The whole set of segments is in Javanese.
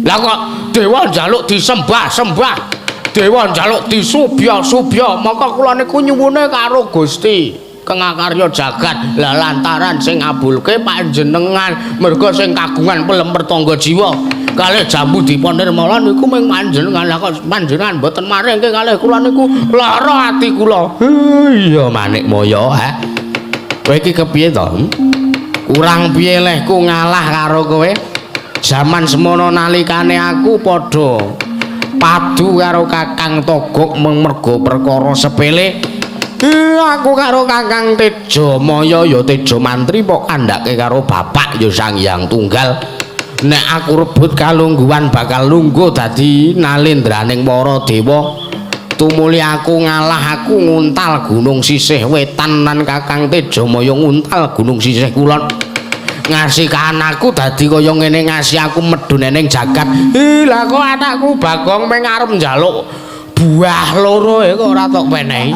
Lah kok dewa njaluk disembah-sembah. Dewa njaluk disubya-subya, maka kula niku nyuwune karo Gusti Kengakarya jagat. Lah lantaran sing ngabulke panjenengan merga sing kagungan pelem pertangga jiwa kalih jambu dipun nirmala niku mung panjenengan. Lah kok panjenengan mboten maringke kalih kula niku lara ati kula. Iya Manik Maya, ha. Kowe iki kepiye to? Kurang piye lehku ngalah karo kowe? Zaman semono nalikane aku padha padu karo Kakang Togok merga perkara sepele. Aku karo Kakang Tejamaya ya Teja Mantri kok kandhake karo bapak ya Sang Hyang Tunggal. Nek aku rebut kalungguhan bakal lungguh dadi nalendraning para dewa. Tumuli aku ngalah, aku nguntal gunung sisih wetan lan Kakang Tejamaya nguntal gunung sisih kulon. Ngasih ke anakku dadi kaya ngene, ngasih aku medhun ning jagat. Lah kok anakku Bagong meng arep njaluk buah loro kok ora tok penehi.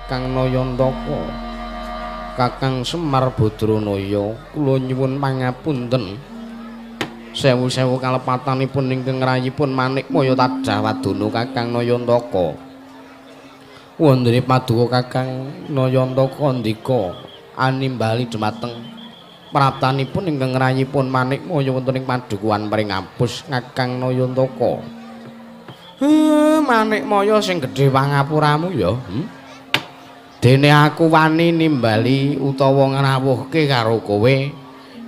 Kang Nayantaka, Kakang Semar Badranaya, kula nyuwun pangapunten. Sewu-sewu kalepatanipun ingkang rayipun Manik Maya tadah wadana Kakang Nayantaka. Wondene paduka Kakang Nayantaka ndika animbali dhumateng praptanipun ingkang rayipun Manik Maya wonten ing padukuhan Pringapus Kakang Nayantaka. Manik Maya sing gedhe pangapuramu ya. Dene aku wani nimbali utawa ngrawuhke karo kowe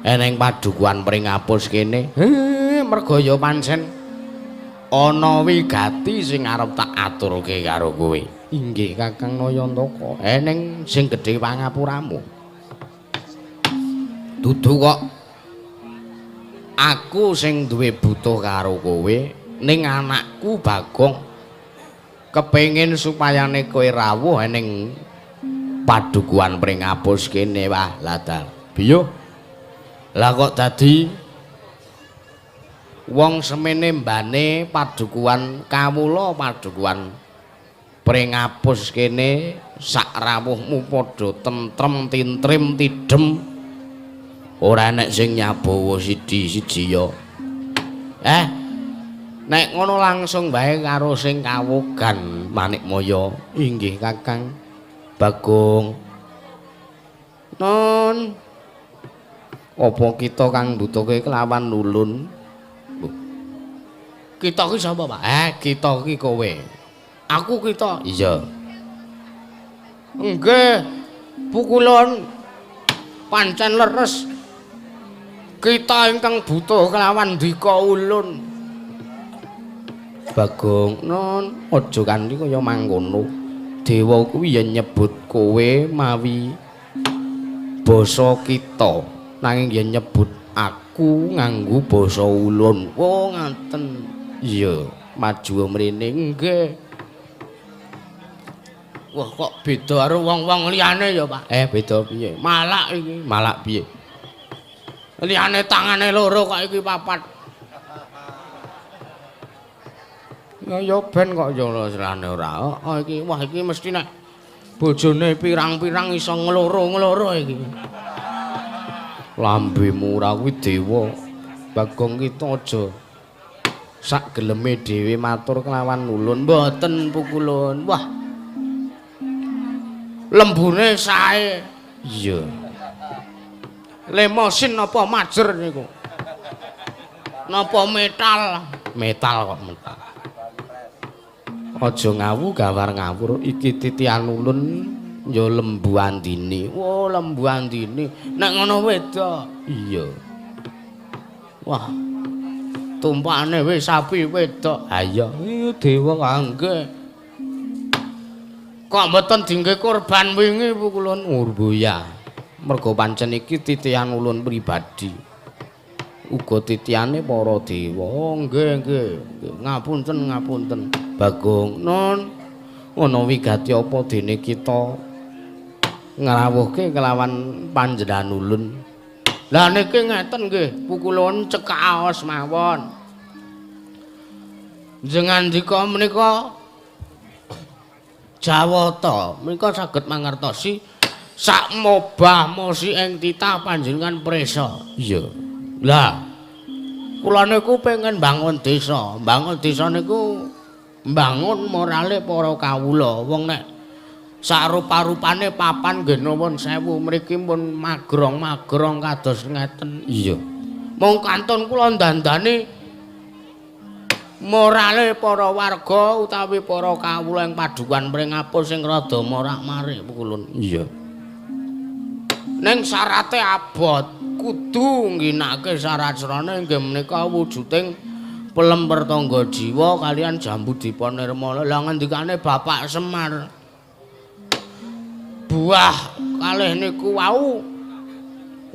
eneng padukuhan Pringapus kene. Merga ya pancen ana wigati sing arep tak aturke karo kowe. Inggih Kakang Nayantaka, eneng sing gedhe pangapuramu. Dudu kok aku sing duwe butuh karo kowe, ning anakku Bagong kepengin supayane kowe rawuh ning padukuhan Pringapus kene. Wah, ladal biyo. Lah kok dadi wong semene mbane padukuhan kawula, padukuhan Pringapus kene sak rawuhmu padha tentrem tintrim tidhem. Ora nek sing nyabawa siji-siji ya. Nek ngono langsung bae karo sing kawogan Manik Maya. Inggih Kakang Bagong. Non. Apa kita kang mbutuhke kelawan nulun? Kita ki sapa, Pak? Kita ki kowe. Aku kita. Iya. Nggih. Pukulun pancen leres. Kita ingkang butuh kelawan Dika Ulun. Bagong, non, aja kanthi kaya mangkono. Dewa kuwi yen nyebut kowe mawi basa kita, nanging yen nyebut aku nganggo basa ulun. Oh, ngaten. Iya, maju mrene nggih. Wah, kok beda karo wong-wong liyane ya, Pak? Beda piye? Malak iki, malak piye? Liyane tangane loro kok iki papat. Ya ben kok ya selane ora. Iki wah iki mesti nek bojone pirang-pirang iso ngloro-ngloro iki. Lambemu ora kuwi dewa. Bagong kita aja sak geleme dhewe matur kelawan ulun. Mboten pukulun. Wah. Lembune sae. Iya. Lemosin apa majer niku? Napa metal? Metal kok metal. Aja ngawu gawar ngawur iki titian ulun ya lembu andine. Oh, lembu andine. Nek ngono wedok. Iya. Wah. Tumpakane wis sapi wedok. Ha iya, dewa kangge. Kok mboten dingge korban wingi pukulun urbuya. Mergo pancen iki titian ulun pribadi. Uga titiane para dewa. Oh, nggih, nggih. Ngapunten, ngapunten. Bagong, non. Ana wigati apa dene kita ngrawuhke kelawan panjenengan ulun. Lah niki ngeten nggih, pukulun cekak aos mawon. Jengandika menika Jawata menika saged mangertosi sak mobah mosi ing titah panjenengan presa. Iya. Lah Kula niku pengen bangun desa. Bangun desa niku bangun morale para kawula. Wong nek sarupa-rupane papan nggih nuwun sewu mriki pun magrong-magrong kados ngeten. Iya. Mung kantun kula dandani morale para warga utawi para kawula ing padukan Pringapus sing rada morak-marik kulun. Iya. Ning syarate abot kudu ngginakake syarat serana inggih menika wujuding pelemper tangga jiwa kalian jambu diponirmala. Lah ngendikane Bapak Semar buah kalih niku wau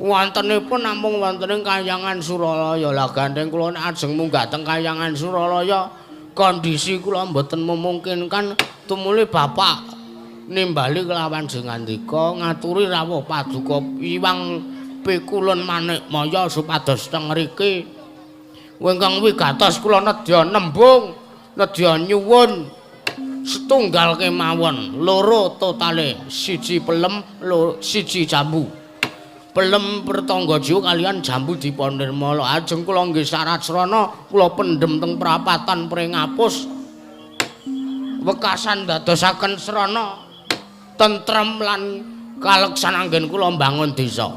wontenipun namung wonten ing Kahyangan Suralaya. Lah gandeng kula nek ajeng munggah teng Kahyangan Suralaya kondisi kula mboten memungkinkan tumuli Bapak nimbali kelawan jengandika ngaturi rawuh paduka Iwang Pikulun Manikmaya supados teng mriki ingkang wigatos kula nedya nembung nedya nyuwun setunggal kemawon loro totale siji pelem siji jambu pelem pertangga jiwa kalian jambu diponirmala ajeng kula nggih syarat srana kula pendhem teng prapatan Pringapus wekasan dadosaken srana tentrem lan kaleksan anggen kula mbangun desa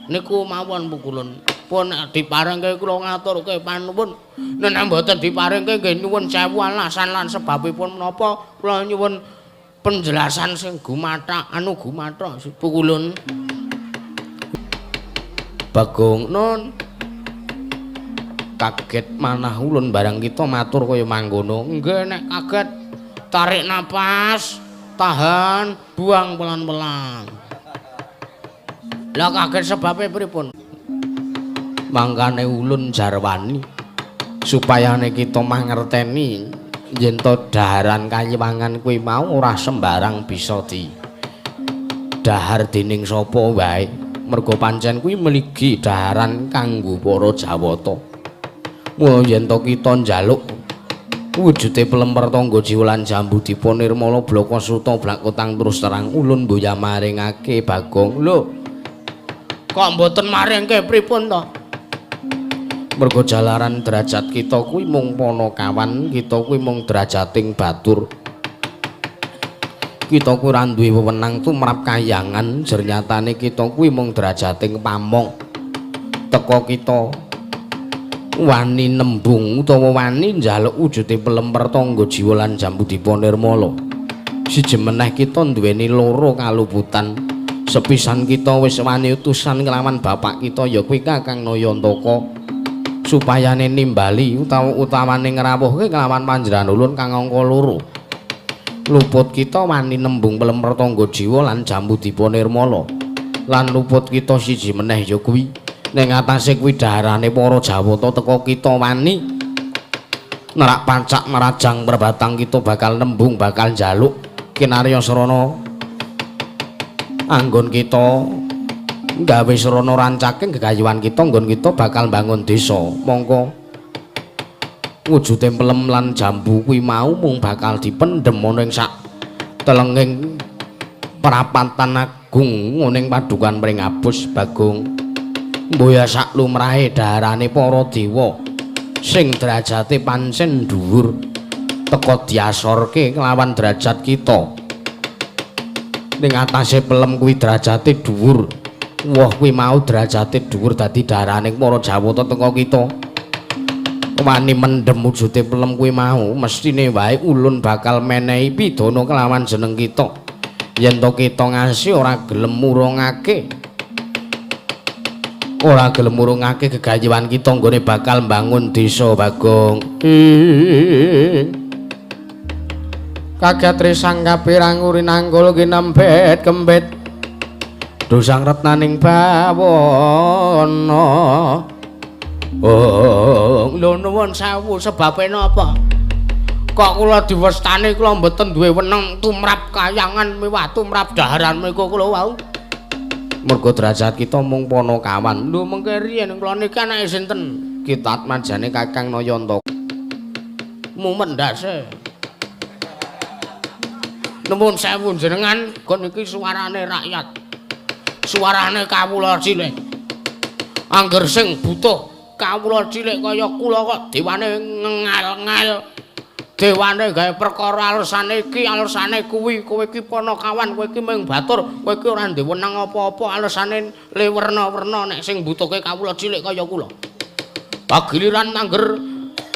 niku mawon pukulun pun diparingke kula ngaturke panuwun nek mboten diparingke nggih nyuwun sewu alasan lan sebabipun menapa kula nyuwun penjelasan sing gumathak gumathak pukulun. Bagong nun kaget manah ulun barang kita matur kaya mangkono. Nggih nek kaget tarik napas tahan buang pelan-pelan. Lah kaget sebabnya pripun? Mangkane ulun jarwani supayane kita mangerteni yen to daharan kayiwangan kuwi mau ora sembarang bisa di dahar dening sapa wae. Mergo pancen kuwi mligi daharan kanggo para Jawata. Mula yen to kita njaluk wujude pelemper tangga jiwa lan jambu diponirmala blaka suta blakotang terus terang ulun mboya maringake Bagong. Lho kok mboten maringke pripun to? Mergo jalaran derajat kita kuwi mung panakawan, kita kuwi mung derajating batur. Kita kuwi ora duwe wewenang tumrap kahyangan, jernyatane kita kuwi mung derajating pamong. Teka kita wani nembung utawa wani njaluk wujude pelemper tangga jiwa lan jambu diponirmala. Siji meneh kita duweni loro kaluputan. Sepisan kita wis wani utusan kelawan bapak kita ya kuwi Kakang Nayantaka. Supayane nimbali utawane ngrawuhke kelawan panjenengan ulun kang angka 2. Luput kita wani nembung pelemper tangga jiwa lan jambu diponirmala. Lan luput kita siji meneh ya kuwi ning atase kuwi daharane para Jawata teka kita wani nerak pancak merajang perbatang kita bakal nembung bakal njaluk kinarya srana anggon kita gawe srana rancaking gegayuhan kita nggon kita bakal bangun desa. Mongko wujude pelem lan jambu kuwi mau mung bakal dipendhem ana ing sak telenging perapatan agung ning padukan Pringapus. Bagong mboya sak lumrahe daharane para dewa sing derajate pancen dhuwur teka diasorke kelawan derajat kita ning atase pelem kuwi derajate dhuwur. Wah kuwi mau derajate dhuwur dadi darane para Jawata teka kita. Wani mendhem wujude pelem kuwi mau mestine wae ulun bakal menehi pidana kelawan jeneng kita. Yen to kita ngasih ora gelem murungake. Ora gelem murungake gegayuhan kita nggone bakal mbangun desa. Bagong. Kaget trisang kapirang nanggul kinempet kempet dosang retnaning bawana. Oh, lho nuwun sewu sebabe napa? Kok kula diwestani kula mboten duwe weneng tumrap kahyangan miwah tumrap daharan menika kula wau. Mergo derajat kita mung panakawan. Lho mengke riyen kula niki anake sinten? Kitat manjane Kakang Nayantaka. Mumen ndase. Nuwun sewu jenengan kon iki suarane rakyat. Suarane kawula cilik. Angger sing butuh kawula cilik kaya kula kok dewane ngengal-ngal. Dewane gawe perkara alesane iki, alesane kuwi, kowe iki Panakawan, kowe iki mung batur, kowe iki ora ndek wenang apa-apa, alesane le werna-werna nek sing butuhke kawula cilik kaya kula. Pagiliran nangger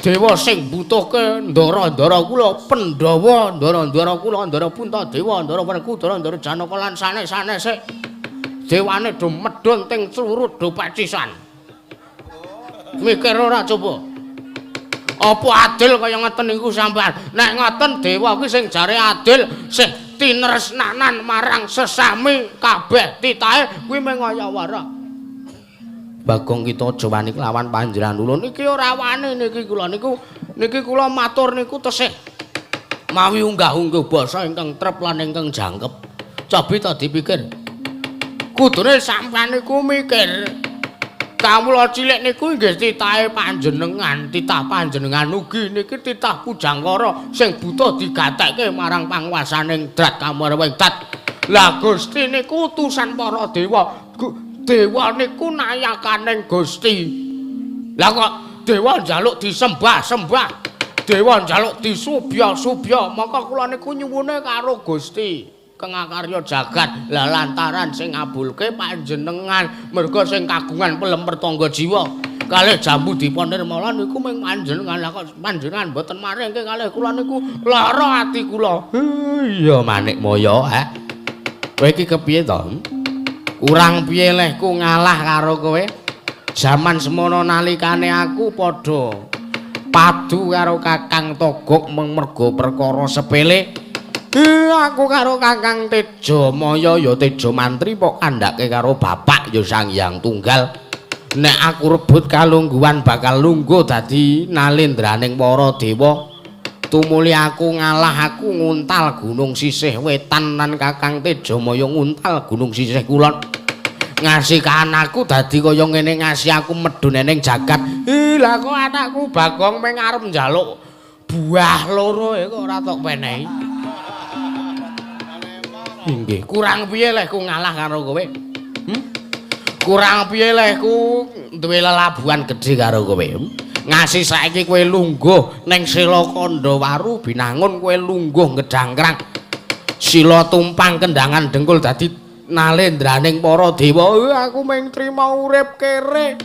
dewa sing butuhke ndara-ndara kula, Pandhawa, ndara-ndara kula, ndara Puntadewa, ndara Werku, ndara Janaka lan sanes-sanese. Dewane do medhun ting clurut do pacisan. Mikir ora coba. Apa adil kaya ngeten niku sampean? Nek ngoten dewa kuwi sing jare adil, sing tinresnanan marang sesami kabeh titahe kuwi mung kaya wara. Bagong kita aja wani lawan panjenengan ulun niki ora wani niki kula matur niku tesih mawi unggah-ungguh basa ingkang trep lan ingkang jangkep. Cobi to dipikir. Kudune sampean niku mikir kawula cilik niku nggih titahe panjenengan, titah panjenengan ugi niki titah Pujangkara sing butuh digatekke marang panguwasaning Drat Kamarwing Dat. Lah Gusti niku utusan para dewa. Dewa niku nayakaning Gusti. Lah kok dewa njaluk disembah-sembah. Dewa njaluk disubya-subya, maka kula niku nyuwune karo Gusti. Kengakarya jagat lah lantaran sing ngabulke panjenengan merga sing kagungan pelem pertangga jiwa kalih jambu dipun nirmala niku mung panjenengan lah kok panjenengan mboten maringke kalih kula niku lara ati kula. Iya Manik Maya kowe iki kepiye to? Kurang piye lehku ngalah karo kowe? Zaman semono nalikane aku padha padu karo Kakang Togok mung merga perkara sepele. Aku karo Kakang Tejo Maya ya Tejo Mantri kok kandhake karo bapak ya Sang Hyang Tunggal. Nek aku rebut kalungguhan bakal lungguh dadi nalendraning para dewa. Tumuli aku ngalah aku nguntal gunung sisih wetan lan Kakang Tejo Maya nguntal gunung sisih kulon. Ngasih anakku dadi kaya ngene ngasih aku medhun ning jagat. Lah kok anakku Bagong meng arep njaluk buah loro kok ora tok penehi. Inggih, kurang piye leh ku ngalah karo kowe? Kurang piye leh ku duwe lelabuhan gedhe karo kowe? Ngasih saiki kowe lungguh ning Sila Kandawaru binangun kowe lungguh ngedangkrang. Sila tumpang kendangan dengkul dadi nalendraning para dewa. Aku mung trima urip kere.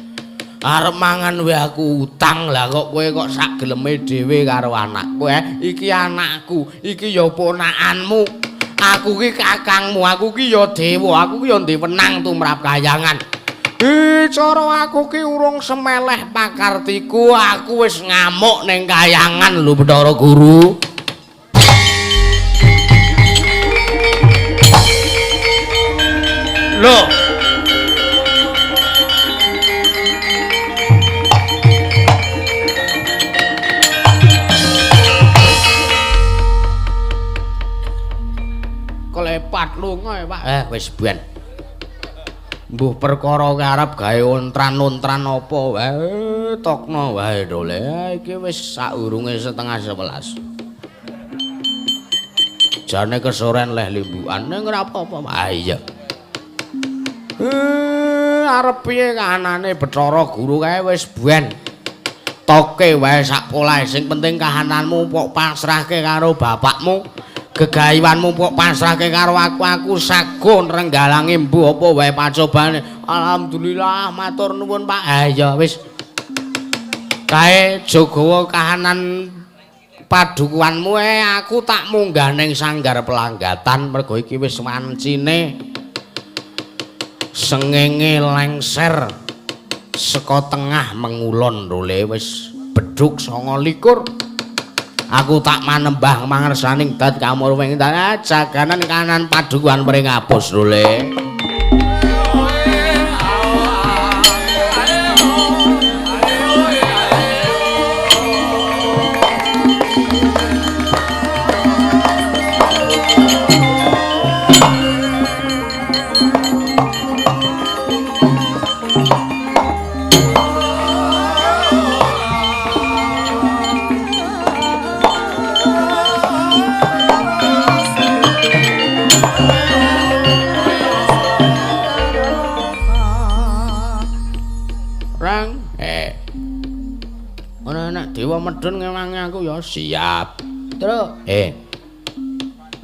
Arep mangan wae aku utang lah kok kowe kok sak geleme dhewe karo anakku. Iki anakku, iki ya ponakanmu. Aku ki kakangmu, aku ki ya dewa, aku ki ya ndiwenang tumrap kahyangan. Cara aku ki urung semeleh pakartiku, aku wis ngamuk ning kahyangan lho Bathara Guru. Lho. Klepat lunga Pak. Wis ben. Mbuh perkara karep gawe ontran-ontran apa wae tokno wae dole. Iki wis saurunge 10:30. Jane kesoren leh limbukan ning ora apa-apa. Iya. Arep piye kahanane Bathara Guru kae wis ben. Toke wae sak polahe sing penting kahananmu kok pasrahke karo bapakmu. Gegayuanmu kok pasrahke karo aku sagon renggalange mbuh apa wae pacobane. Alhamdulillah matur nuwun Pak. Ya wis. Kae Jagawa kahanan padukuanmu aku tak munggah ning sanggar pelanggatan mergo iki wis wancine sengenge lengser saka tengah mengulon role wis bedhug 29. Aku tak manembah mangersaning Dat Kamarwing Dat jaganan kanan padukuan mring apus role. nek dewa medun ngewangi aku ya siap. Terus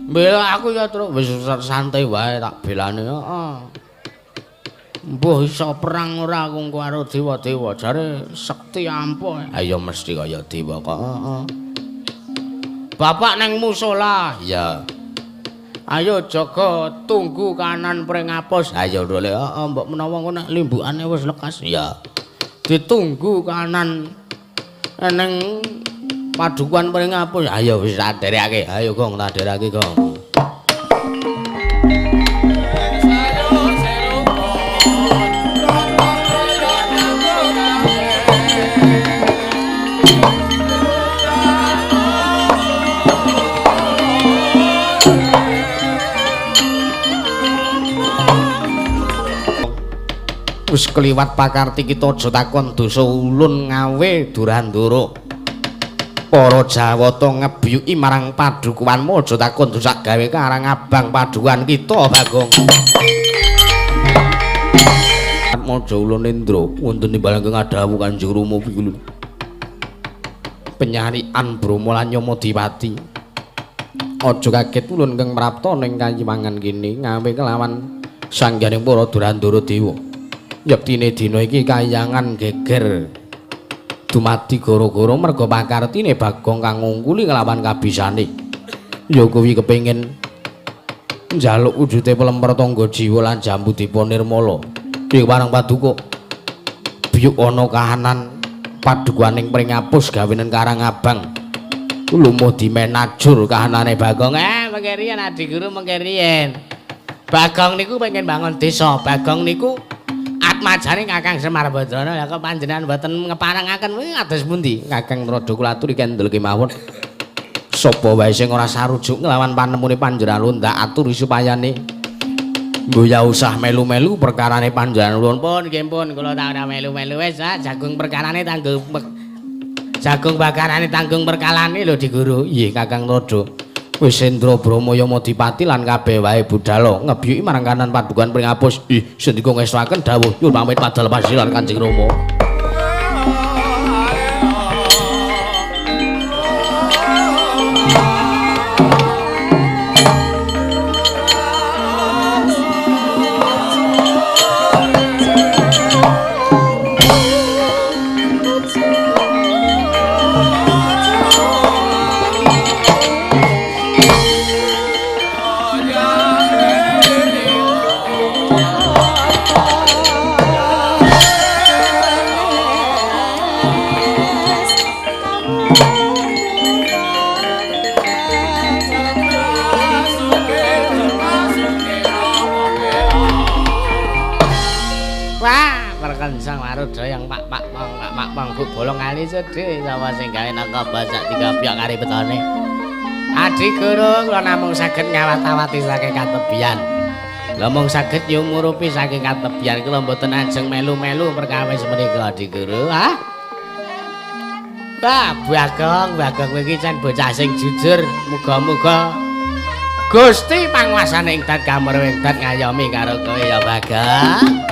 Bela aku ya terus wis santai wae tak belani heeh. Mbah iso perang ora aku karo dewa-dewa jare sekti ampuh. Ayo mesti kaya dewa kok. Heeh. Bapak neng musola. Ya. Ayo jaga tunggu kanan pring apus. Ayo dole heeh mbok menawa engko nek limbukane wis lekas. Ya. Ditunggu kanan neng padukuan pring apus. Ayo wis tak dereke. Ayo Gong tak dereke Gong. Wis kliwat pakarti kita aja takon dosa ulun ngawe Durandara. Para Jawata ngebiyuki marang padukuanmu aja takon dosa gawe karang abang padukuan kita Bagong. Maja ulun Indra wonten timbalan ngadawu Kanjeng Rama iki lho. Penyarian Brama lan Yamadewati. Aja kaget ulun kang mrapta ning kayiwangan kene ngawe kelawan sangganing para Durandara Dewa. Yektine dina iki kayangan geger dumadi gara-gara merga pakartine Bagong kang ngungkuli nglawan kabisane. Ya kuwi kepengin njaluk wujude pelemper tangga jiwa lan jambu dipa nirmala. Ing warang paduka biyuk ana kahanan padukuaning pringapus gawenen Karang Abang. Lumuh dimenajur kahanane Bagong. Mengkeriyen Adi Guru mengkeriyen. Bagong niku pengen bangun desa. Bagong niku atmajane Kakang Semar Badrana lha kok panjenengan mboten ngeparangaken kuwi kados pundi? Kakang Rada kula aturi kendel kemawon. Sapa wae sing ora sarujuk nglawan panemune panjenengan ulun tak aturi supayane mboya usah melu-melu perkarane panjenengan ulun. Pun nggih pun kula tak ora melu-melu wis jagung perkarane tanggung jagung bakarane tanggung perkalane lho Di Guru. Nggih Kakang Rada. Wis Indra Brama Yamadewati lan kabeh wae budhal ngebiyuki marang kanan padukuan pringapus. Sendika ngestuaken dawuh nyuwun pamit padal pasilan Kanjeng Rama. Sang Maruda yang pak mangkuk bolong kali sedih sapa sing gawe nangka basak digapiak kari betone. Adi Guru kula namung saged ngawat-awati saking katebian. Lha mung saged nyumurupi saking katebian kula mboten ajeng melu-melu perkawis menika Adi Guru. Bagong iki jan bocah sing jujur. Muga-muga Gusti panguwasane ing dat kamar ing dat ngayomi karo kowe ya Bagong.